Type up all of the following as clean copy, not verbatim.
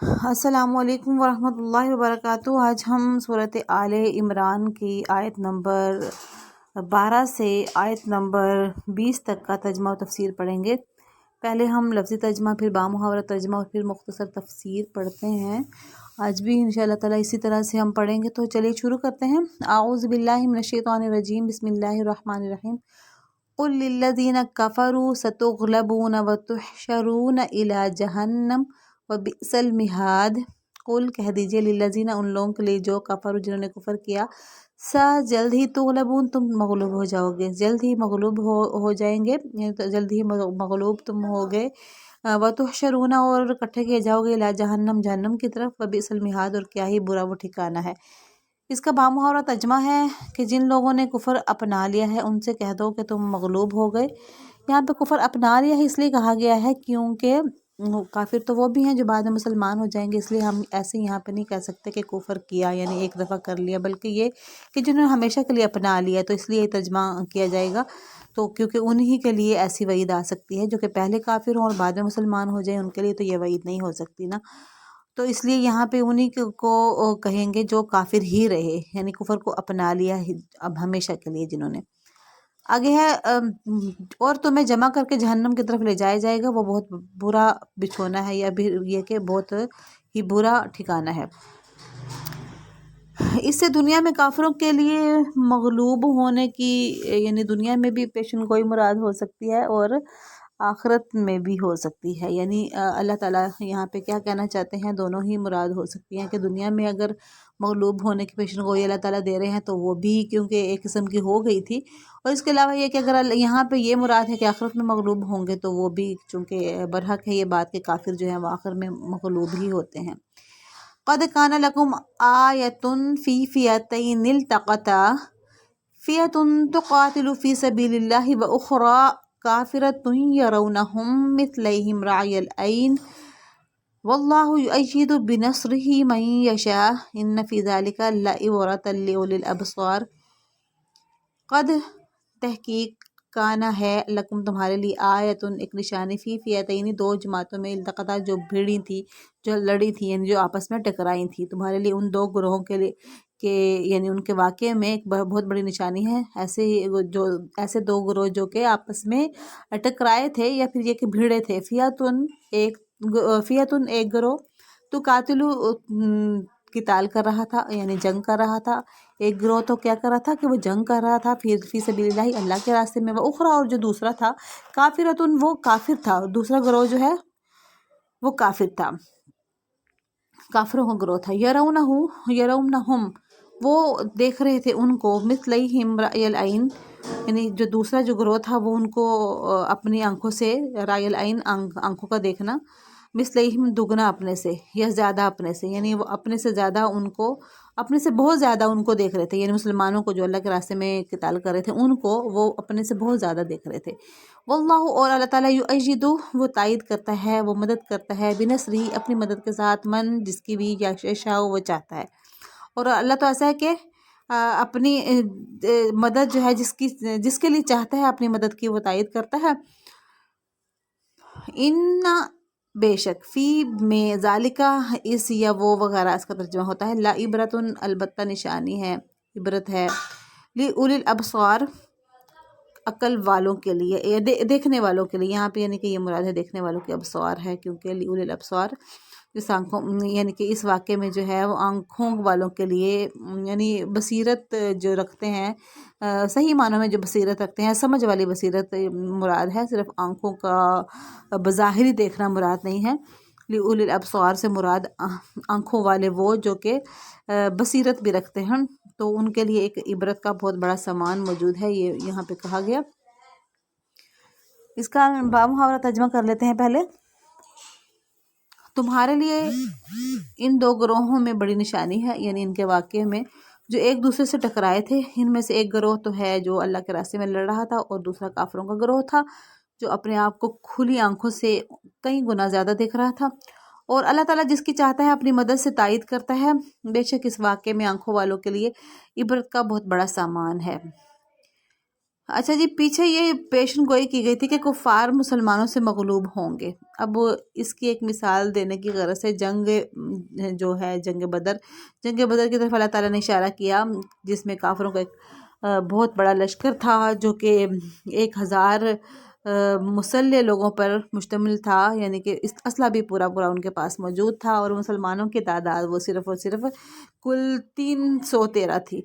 السلام علیکم ورحمۃ اللہ وبرکاتہ۔ آج ہم صورت آل عمران کی آیت نمبر 12 سے آیت نمبر 20 تک کا ترجمہ و تفسیر پڑھیں گے۔ پہلے ہم لفظی ترجمہ، پھر بامحاورہ ترجمہ اور پھر مختصر تفسیر پڑھتے ہیں۔ آج بھی انشاءاللہ تعالیٰ اسی طرح سے ہم پڑھیں گے، تو چلیے شروع کرتے ہیں۔ اعوذ باللہ من الشیطان الرجیم، بسم اللہ الرحمن الرحیم۔ قل للذین کفروا ستغلبون وتحشرون الی جہنم وبئس المہاد۔ قل کہہ دیجئے، للذین ان لوگوں کے لیے جو کفروا جنہوں نے کفر کیا، جلد ہی تغلبون تم مغلوب ہو جاؤ گے، جلد ہی مغلوب ہو جائیں گے، جلد ہی مغلوب تم ہوگے۔ وتحشرون اور اکٹھے کیے جاؤ گے، الی جہنم جہنم کی طرف، وبئس المہاد اور کیا ہی برا وہ ٹھکانہ ہے۔ اس کا بامحاورہ ترجمہ ہے کہ جن لوگوں نے کفر اپنا لیا ہے ان سے کہہ دو کہ تم مغلوب ہو گئے۔ یہاں پہ کفر اپنا لیا ہے اس لیے کہا گیا ہے کیونکہ کافر تو وہ بھی ہیں جو بعد میں مسلمان ہو جائیں گے، اس لیے ہم ایسے یہاں پہ نہیں کہہ سکتے کہ کفر کیا یعنی ایک دفعہ کر لیا، بلکہ یہ کہ جنہوں نے ہمیشہ کے لیے اپنا لیا، تو اس لیے یہ ترجمہ کیا جائے گا۔ تو کیونکہ انہی کے لیے ایسی وعید آ سکتی ہے جو کہ پہلے کافر ہوں اور بعد میں مسلمان ہو جائیں، ان کے لیے تو یہ وعید نہیں ہو سکتی نا۔ تو اس لیے یہاں پہ انہی کو کہیں گے جو کافر ہی رہے، یعنی کفر کو اپنا لیا اب ہمیشہ کے لیے جنہوں نے۔ آگے ہے اور تمہیں جمع کر کے جہنم کی طرف لے جایا جائے گا، وہ بہت برا بچھونا ہے، یا یہ کہ بہت ہی برا ٹھکانہ ہے۔ اس سے دنیا میں کافروں کے لیے مغلوب ہونے کی یعنی دنیا میں بھی پیشن گوئی مراد ہو سکتی ہے اور آخرت میں بھی ہو سکتی ہے، یعنی اللہ تعالیٰ یہاں پہ کیا کہنا چاہتے ہیں، دونوں ہی مراد ہو سکتی ہیں کہ دنیا میں اگر مغلوب ہونے کی پیشن گوئی اللہ تعالیٰ دے رہے ہیں تو وہ بھی کیونکہ ایک قسم کی ہو گئی تھی، اور اس کے علاوہ یہ کہ اگر یہاں پہ یہ مراد ہے کہ آخرت میں مغلوب ہوں گے تو وہ بھی چونکہ برحق ہے یہ بات کہ کافر جو ہیں وہ آخر میں مغلوب ہی ہوتے ہیں۔ قد کان لکم آیۃ فی فئتین التقطا فئۃ تقاتل فی سبیل اللہ واخری کافرۃ یرونہم مثلیہم رأی العین واللہ یؤید بنصرہ من یشاء ان فی ذلک لعبرۃ لأولی الابصار۔ قد تحقیق کانا ہے لکم تمہارے لیے آیتن ایک نشانی فی فئتین دو جماعتوں میں التقطا جو بھیڑی تھی، جو لڑی تھی، یعنی جو آپس میں ٹکرائی تھی، تمہارے لیے ان دو گروہوں کے لیے کہ یعنی ان کے واقعے میں ایک بہت بڑی نشانی ہے۔ ایسے دو گروہ جو کہ آپس میں ٹکرائے تھے یا پھر یہ کہ بھیڑے تھے۔ فئتن ایک گروہ، تو قاتلو قتال کر رہا تھا یعنی جنگ کر رہا تھا، ایک گروہ تو کیا کر رہا تھا کہ وہ جنگ کر رہا تھا فی سبیل اللہ اللہ کے راستے میں، وہ اخرى اور جو دوسرا تھا کافرتن وہ کافر تھا، دوسرا گروہ جو ہے وہ کافر تھا، کافروں کا گروہ تھا۔ یرونہم وہ دیکھ رہے تھے ان کو، مثلیہم رأی العین یعنی جو دوسرا جو گروہ تھا وہ ان کو اپنی آنکھوں سے، رأی العین آنکھوں کا دیکھنا، مثلیہم دگنا اپنے سے یا زیادہ اپنے سے، یعنی وہ اپنے سے زیادہ ان کو، اپنے سے بہت زیادہ ان کو دیکھ رہے تھے، یعنی مسلمانوں کو جو اللہ کے راستے میں قتال کر رہے تھے ان کو وہ اپنے سے بہت زیادہ دیکھ رہے تھے۔ واللہ اور اللہ تعالیٰ یؤید وہ تائید کرتا ہے، وہ مدد کرتا ہے، بنصرہ اپنی مدد کے ساتھ، من جس کی بھی یشاء وہ چاہتا ہے، اور اللہ تو ایسا ہے کہ اپنی مدد جو ہے جس کے لیے چاہتا ہے اپنی مدد کی وہ تائید کرتا ہے۔ ان بے شک، فی میں، ذالکہ اس یا وہ وغیرہ اس کا ترجمہ ہوتا ہے، لعبرۃ البتہ نشانی ہے، عبرت ہے، لأولی الابصار عقل والوں کے لیے، دیکھنے والوں کے لیے، یہاں پہ یعنی کہ یہ مراد ہے دیکھنے والوں کے ابصار ہے، کیونکہ لأولی الابصار اس آنکھوں یعنی کہ اس واقعے میں جو ہے وہ آنکھوں والوں کے لیے، یعنی بصیرت جو رکھتے ہیں، صحیح معنوں میں جو بصیرت رکھتے ہیں، سمجھ والی بصیرت مراد ہے، صرف آنکھوں کا بظاہری دیکھنا مراد نہیں ہے۔ لأولی الابصار سے مراد آنکھوں والے وہ جو کہ بصیرت بھی رکھتے ہیں، تو ان کے لیے ایک عبرت کا بہت بڑا سامان موجود ہے، یہ یہاں پہ کہا گیا۔ اس کا بامحاورہ ترجمہ کر لیتے ہیں پہلے۔ تمہارے لیے ان دو گروہوں میں بڑی نشانی ہے، یعنی ان کے واقعے میں جو ایک دوسرے سے ٹکرائے تھے، ان میں سے ایک گروہ تو ہے جو اللہ کے راستے میں لڑ رہا تھا، اور دوسرا کافروں کا گروہ تھا جو اپنے آپ کو کھلی آنکھوں سے کئی گنا زیادہ دیکھ رہا تھا، اور اللہ تعالیٰ جس کی چاہتا ہے اپنی مدد سے تائید کرتا ہے۔ بے شک اس واقعے میں آنکھوں والوں کے لیے عبرت کا بہت بڑا سامان ہے۔ اچھا جی، پیچھے یہ پیشن گوئی کی گئی تھی کہ کفار مسلمانوں سے مغلوب ہوں گے. اب اس کی ایک مثال دینے کی غرض سے جنگ جو ہے جنگ بدر کی طرف اللہ تعالیٰ نے اشارہ کیا، جس میں کافروں کا ایک بہت بڑا لشکر تھا جو کہ 1000 مسلح لوگوں پر مشتمل تھا، یعنی کہ اسلحہ بھی پورا ان کے پاس موجود تھا، اور مسلمانوں کی تعداد وہ صرف اور صرف کل 313 تھی.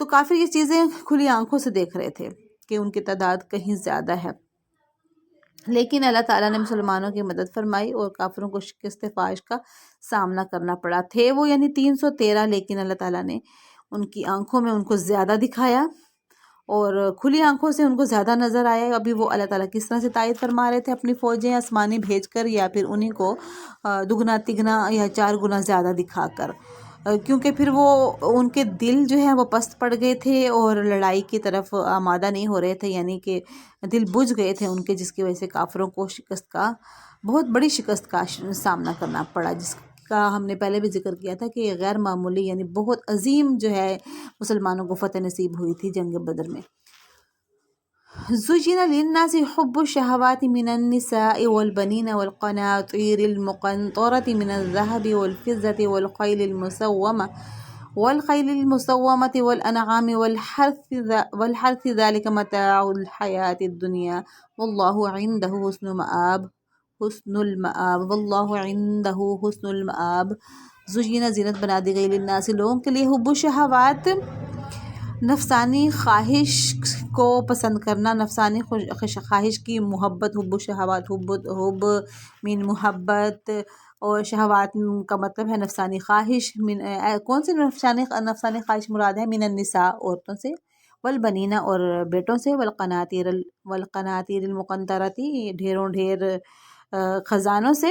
تو کافر یہ چیزیں کھلی آنکھوں سے دیکھ رہے تھے کہ ان کی تعداد کہیں زیادہ ہے، لیکن اللہ تعالیٰ نے مسلمانوں کی مدد فرمائی اور کافروں کو شکست فاحش کا سامنا کرنا پڑا. تھے وہ یعنی 313، لیکن اللہ تعالیٰ نے ان کی آنکھوں میں ان کو زیادہ دکھایا اور کھلی آنکھوں سے ان کو زیادہ نظر آیا. ابھی وہ اللہ تعالیٰ کس طرح سے تائید فرما رہے تھے اپنی فوجیں آسمانی بھیج کر، یا پھر انہی کو دگنا تگنا یا 4 گنا زیادہ دکھا کر، کیونکہ پھر وہ ان کے دل جو ہے وہ پست پڑ گئے تھے اور لڑائی کی طرف آمادہ نہیں ہو رہے تھے، یعنی کہ دل بجھ گئے تھے ان کے، جس کی وجہ سے کافروں کو بہت بڑی شکست کا سامنا کرنا پڑا، جس کا ہم نے پہلے بھی ذکر کیا تھا کہ غیر معمولی یعنی بہت عظیم جو ہے مسلمانوں کو فتح نصیب ہوئی تھی جنگ بدر میں. زُيِّنَ لِلنَّاسِ حُبُّ الشَّهَوَاتِ مِنَ النِّسَاءِ وَالْبَنِينَ وَالْقَنَاطِيرِ الْمُقَنطَرَةِ مِنَ الذَّهَبِ وَالْفِضَّةِ وَالْخَيْلِ الْمُسَوَّمَةِ وَالْأَنْعَامِ وَالْحَرْثِ ذَلِكَ مَتَاعُ الْحَيَاةِ الدُّنْيَا وَاللَّهُ عِندَهُ حُسْنُ الْمَآبِ. زُيِّنَ زینت بنا دی گئی للناس لوگوں کے لیے، حب الشہوات نفسانی خواہش کو پسند کرنا، نفسانی خواہش کی محبت. حب الشہوات، حب مین محبت، اور شہوات کا مطلب ہے نفسانی خواہش. کون سی نفسانی خواہش مراد ہے؟ من النساء، عورتوں سے، والبنینا اور بیٹوں سے، والقناطیر المقنطرتی ڈھیروں ڈھیر خزانوں سے.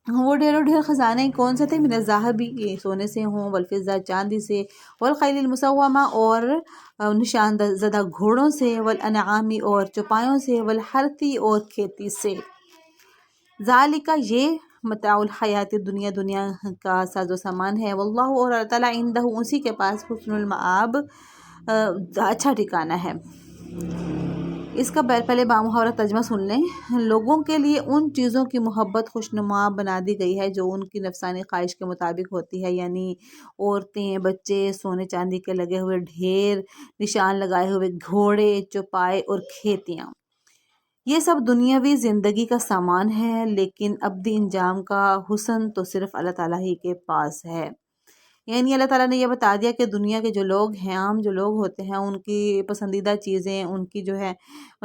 وہ ڈھیروں ڈھیر خزانے کون سے تھے؟ من الذهب، یہ سونے سے ہوں، والفضہ چاندی سے، والخیل المسومہ اور نشان زدہ گھوڑوں سے، والانعام اور چوپایوں سے، والحرثی اور کھیتی سے. ذالک یہ متاع الحیات الدنیا دنیا کا ساز و سامان ہے. واللہ اور اللہ تعالیٰ عندہ اسی کے پاس حسن المآب اچھا ٹھکانہ ہے. اس کا پہلے بامحاورہ ترجمہ سن لیں. لوگوں کے لیے ان چیزوں کی محبت خوشنما بنا دی گئی ہے جو ان کی نفسانی خواہش کے مطابق ہوتی ہے، یعنی عورتیں، بچے، سونے چاندی کے لگے ہوئے ڈھیر، نشان لگائے ہوئے گھوڑے، چوپائے اور کھیتیاں. یہ سب دنیاوی زندگی کا سامان ہے، لیکن ابدی انجام کا حسن تو صرف اللہ تعالیٰ ہی کے پاس ہے. یعنی اللہ تعالیٰ نے یہ بتا دیا کہ دنیا کے جو لوگ ہیں، عام جو لوگ ہوتے ہیں، ان کی پسندیدہ چیزیں، ان کی جو ہے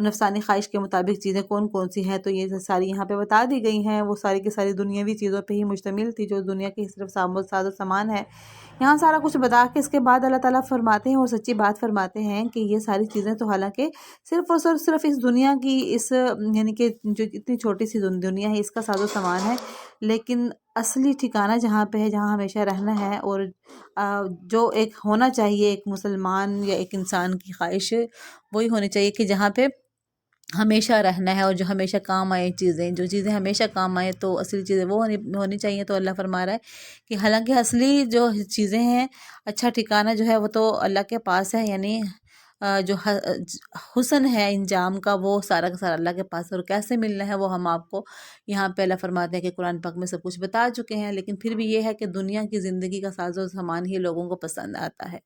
نفسانی خواہش کے مطابق چیزیں کون کون سی ہیں، تو یہ ساری یہاں پہ بتا دی گئی ہیں. وہ ساری کی ساری دنیاوی چیزوں پہ ہی مشتمل تھی، جو دنیا کی صرف ساز و سامان ہے. یہاں سارا کچھ بتا کے اس کے بعد اللہ تعالیٰ فرماتے ہیں اور سچی بات فرماتے ہیں کہ یہ ساری چیزیں تو حالانکہ صرف اور صرف اس دنیا کی یعنی کہ جو اتنی چھوٹی سی دنیا ہے، اس کا ساز و سامان ہے، لیکن اصلی ٹھکانہ جہاں پہ ہے، جہاں ہمیشہ رہنا ہے، اور جو ایک ہونا چاہیے ایک مسلمان یا ایک انسان کی خواہش، وہی ہونی چاہیے کہ جہاں پہ ہمیشہ رہنا ہے اور جو ہمیشہ کام آئے چیزیں، جو چیزیں ہمیشہ کام آئے، تو اصلی چیزیں وہ ہونی چاہیے. تو اللہ فرما رہا ہے کہ حالانکہ اصلی جو چیزیں ہیں، اچھا ٹھکانہ جو ہے وہ تو اللہ کے پاس ہے، یعنی جو حسن ہے انجام کا، وہ سارا کا سارا اللہ کے پاس ہے. اور کیسے ملنا ہے وہ ہم آپ کو یہاں پہ اللہ فرماتے ہیں کہ قرآن پاک میں سب کچھ بتا چکے ہیں، لیکن پھر بھی یہ ہے کہ دنیا کی زندگی کا ساز و سامان ہی لوگوں کو پسند آتا ہے.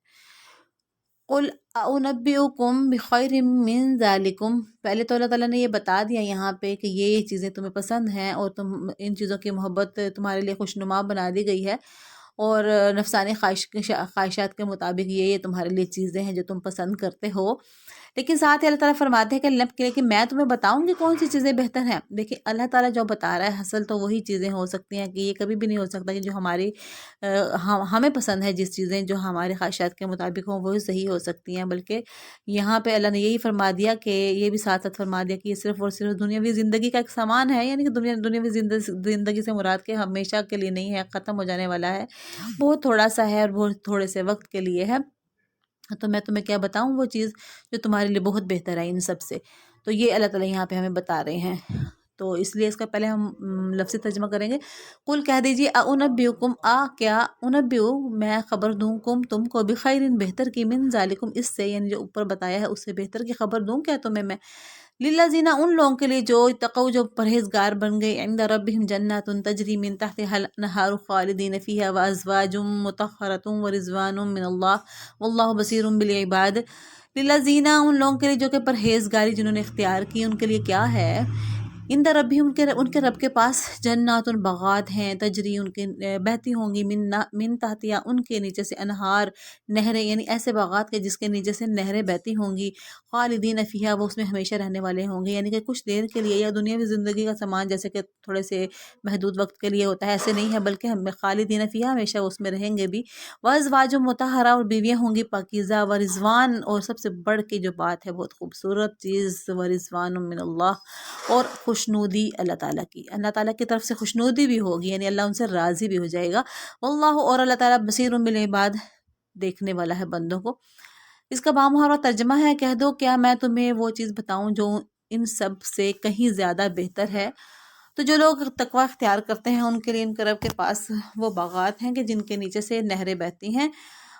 قُلْ أُنَبِّئُكُمْ بِخَيْرٍ مِّن ذَلِكُمْ. پہلے تو اللہ تعالیٰ نے یہ بتا دیا یہاں پہ کہ یہ چیزیں تمہیں پسند ہیں اور تم ان چیزوں کی محبت تمہارے لیے خوشنما بنا دی گئی ہے، اور نفسانی خواہشات کے مطابق یہ تمہارے لیے چیزیں ہیں جو تم پسند کرتے ہو. لیکن ساتھ ہی اللہ تعالیٰ فرماتے ہیں کہ میں تمہیں بتاؤں گی کون سی چیزیں بہتر ہیں. دیکھیں اللہ تعالیٰ جو بتا رہا ہے اصل تو وہی چیزیں ہو سکتی ہیں، کہ یہ کبھی بھی نہیں ہو سکتا کہ جو ہمیں پسند ہے، جس چیزیں جو ہمارے خواہشات کے مطابق ہوں وہی صحیح ہو سکتی ہیں. بلکہ یہاں پہ اللہ نے یہی فرما دیا کہ یہ بھی ساتھ ساتھ فرما دیا کہ یہ صرف اور صرف دنیاوی زندگی کا ایک سامان ہے، یعنی کہ دنیاوی زندگی سے مراد کے ہمیشہ کے لیے نہیں ہے، ختم ہو جانے والا ہے، بہت تھوڑا سا ہے اور بہت تھوڑے سے وقت کے لیے ہے. تو میں تمہیں کیا بتاؤں وہ چیز جو تمہارے لیے بہت بہتر ہے ان سب سے. تو یہ اللہ تعالیٰ یہاں پہ ہمیں بتا رہے ہیں. تو اس لیے اس کا پہلے ہم لفظی ترجمہ کریں گے۔ قل کہہ دیجیے اُنبئکم کیا انبئو میں خبر دوں کم تم کو بخیر بہتر کی من ذالکم اس سے، یعنی جو اوپر بتایا ہے اس سے بہتر کی خبر دوں کیا تمہیں میں، للذین ان لوگوں کے لیے جو اتقوا جو پرہیزگار بن گئے، عند ربہم جنات تجری من تحتها الانہار خالدین فیہا وازواج مطہرۃ ورضوان من اللہ واللہ بصیر بالعباد۔ للذین ان لوگوں کے لیے جو کہ پرہیزگاری جنہوں نے اختیار کی، ان کے لیے کیا ہے، عند ربہم ان کے رب کے پاس جنات باغات ہیں، تجری ان کے بہتی ہوں گی، من تحتیا ان کے نیچے سے انہار نہریں، یعنی ایسے باغات کے جس کے نیچے سے نہریں بہتی ہوں گی، خالدین فیہا وہ اس میں ہمیشہ رہنے والے ہوں گے، یعنی کہ کچھ دیر کے لیے، یا دنیاوی زندگی کا سامان جیسے کہ تھوڑے سے محدود وقت کے لیے ہوتا ہے، ایسے نہیں ہے، بلکہ ہم خالدین فیہا ہمیشہ اس میں رہیں گے بھی۔ وازواج مطہرہ اور بیویاں ہوں گی پاکیزہ، ورضوان اور سب سے بڑھ کے جو بات ہے بہت خوبصورت چیز، ورضوان من اللہ اور خوشنودی اللہ تعالیٰ کی، اللہ تعالیٰ کی طرف سے خوشنودی بھی ہوگی، یعنی اللہ ان سے راضی بھی ہو جائے گا۔ واللہ اور اللہ تعالیٰ بصیر بالعباد دیکھنے والا ہے بندوں کو۔ اس کا بامحاورہ ترجمہ ہے، کہہ دو کیا میں تمہیں وہ چیز بتاؤں جو ان سب سے کہیں زیادہ بہتر ہے۔ تو جو لوگ تقوی اختیار کرتے ہیں ان کے لیے ان کے رب کے پاس وہ باغات ہیں کہ جن کے نیچے سے نہریں بہتی ہیں،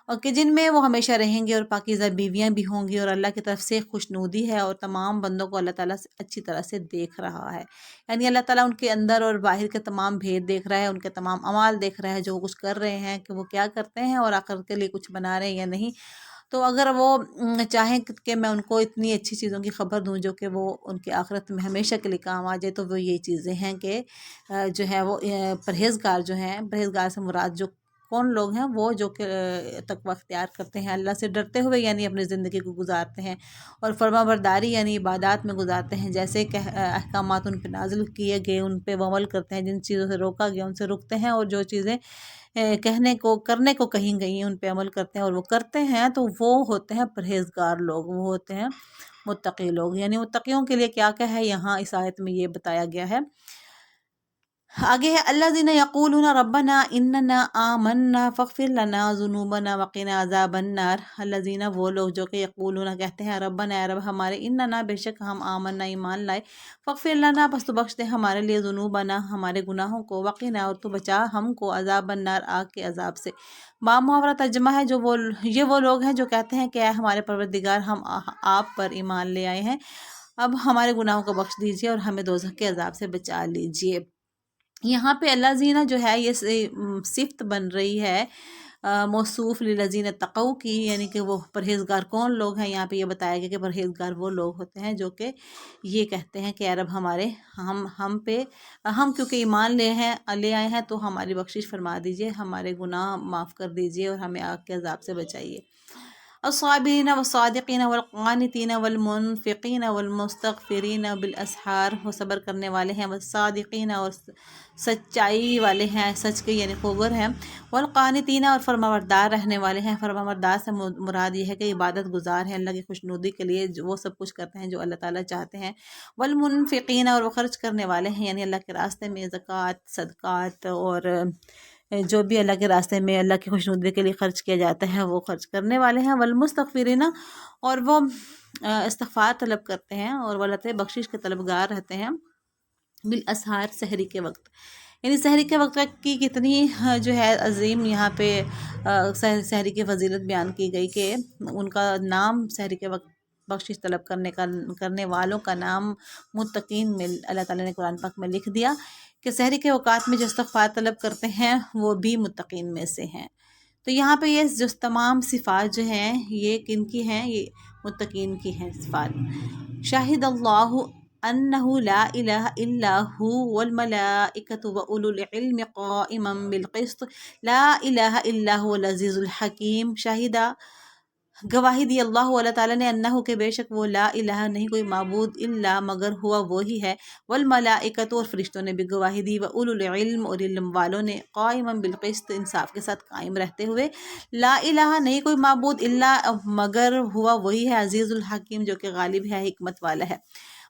اور کہ جن میں وہ ہمیشہ رہیں گے، اور پاکیزہ بیویاں بھی ہوں گی، اور اللہ کی طرف سے خوشنودی ہے، اور تمام بندوں کو اللہ تعالیٰ اچھی طرح سے دیکھ رہا ہے، یعنی اللہ تعالیٰ ان کے اندر اور باہر کے تمام بھید دیکھ رہا ہے، ان کے تمام اعمال دیکھ رہا ہے، جو وہ کچھ کر رہے ہیں کہ وہ کیا کرتے ہیں اور آخرت کے لیے کچھ بنا رہے ہیں یا نہیں۔ تو اگر وہ چاہیں کہ میں ان کو اتنی اچھی چیزوں کی خبر دوں جو کہ وہ ان کے آخرت میں ہمیشہ کے لیے کام آ جائے، تو وہ یہ چیزیں ہیں کہ جو ہے وہ پرہیزگار جو ہیں، پرہیزگار سے مراد جو کون لوگ ہیں، وہ جو کہ تقوی اختیار کرتے ہیں، اللہ سے ڈرتے ہوئے یعنی اپنی زندگی کو گزارتے ہیں، اور فرما برداری یعنی عبادات میں گزارتے ہیں، جیسے کہ احکامات ان پہ نازل کیے گئے ان پہ وہ عمل کرتے ہیں، جن چیزوں سے روکا گیا ان سے رکتے ہیں، اور جو چیزیں کہنے کو کرنے کو کہیں گئی ان پہ عمل کرتے ہیں اور وہ کرتے ہیں، تو وہ ہوتے ہیں پرہیزگار لوگ، وہ ہوتے ہیں متقی لوگ۔ یعنی متقیوں کے لیے کیا کیا ہے یہاں اس آیت میں یہ بتایا گیا ہے۔ آگے ہے الذین یقولون ربنا اننا آمنا فاغفر لنا ذنوبنا وقنا عذاب النار۔ الذین وہ لوگ جو کہ یقولون کہتے ہیں، ربنا اے رب ہمارے، اننا بے شک ہم آمنا ایمان لائے، فاغفر لنا بس تو بخش دے ہمارے لیے، ذنوبنا ہمارے گناہوں کو، وقنا اور تو بچا ہم کو، عذاب النار آگ کے عذاب سے۔ بامحاورہ ترجمہ ہے یہ وہ لوگ ہیں جو کہتے ہیں کہ اے ہمارے پروردگار ہم آپ پر ایمان لے آئے ہیں، اب ہمارے گناہوں کو بخش دیجیے اور ہمیں دوزخ کے عذاب سے بچا لیجیے۔ یہاں پہ الذین جو ہے یہ صفت بن رہی ہے موصوف للذین اتقوا کی، یعنی کہ وہ پرہیزگار کون لوگ ہیں، یہاں پہ یہ بتایا گیا کہ پرہیزگار وہ لوگ ہوتے ہیں جو کہ یہ کہتے ہیں کہ اے رب ہمارے ہم پہ ہم کیونکہ ایمان لے آئے ہیں تو ہماری بخشش فرما دیجئے، ہمارے گناہ معاف کر دیجئے اور ہمیں آگ کے عذاب سے بچائیے۔ الصابرین والصادقین والقانتین والمنفقین والمستغفرین بالاسحار، وہ صبر کرنے والے ہیں، والصادقین اور سچائی والے ہیں، سچ کے یعنی خوگر ہیں، والقانتین اور فرمانبردار رہنے والے ہیں، فرمانبردار سے مراد یہ ہے کہ عبادت گزار ہیں، اللہ کی خوشنودی کے لیے وہ سب کچھ کرتے ہیں جو اللہ تعالیٰ چاہتے ہیں، والمنفقین اور وہ خرچ کرنے والے ہیں، یعنی اللہ کے راستے میں زکوٰۃ، صدقات اور جو بھی اللہ کے راستے میں اللہ کی خوشنودی کے لیے خرچ کیا جاتا ہے وہ خرچ کرنے والے ہیں، والمستغفرین اور وہ استغفار طلب کرتے ہیں اور وہ اللہ بخشش کے طلبگار رہتے ہیں، بالاسحار سحری کے وقت، یعنی سحری کے وقت کی کتنی جو ہے عظیم یہاں پہ سحری کی فضیلت بیان کی گئی کہ ان کا نام سحری کے وقت بخشش طلب کرنے والوں کا نام متقین میں اللہ تعالیٰ نے قرآن پاک میں لکھ دیا کہ سحری کے اوقات میں جو استغفار طلب کرتے ہیں وہ بھی متقین میں سے ہیں۔ تو یہاں پہ یہ جو تمام صفات جو ہیں یہ کن کی ہیں، یہ متقین کی ہیں صفات۔ شاہد اللہ انہ لا الہ الا ہو والملائکۃ واولو العلم قائما بالقسط لا الہ الا هو العزیز الحکیم۔ شاہدہ گواہی دی اللہ تعالیٰ نے، انہ کہ بے شک وہ، لا الہ نہیں کوئی معبود، الا مگر ہوا وہی ہے، والملائکۃ اور فرشتوں نے بھی گواہی دی، واولو العلم اور علم والوں نے، قائما بالقسط انصاف کے ساتھ قائم رہتے ہوئے، لا الہ نہیں کوئی معبود الا مگر ہوا وہی ہے، عزیز الحکیم جو کہ غالب ہے، حکمت والا ہے۔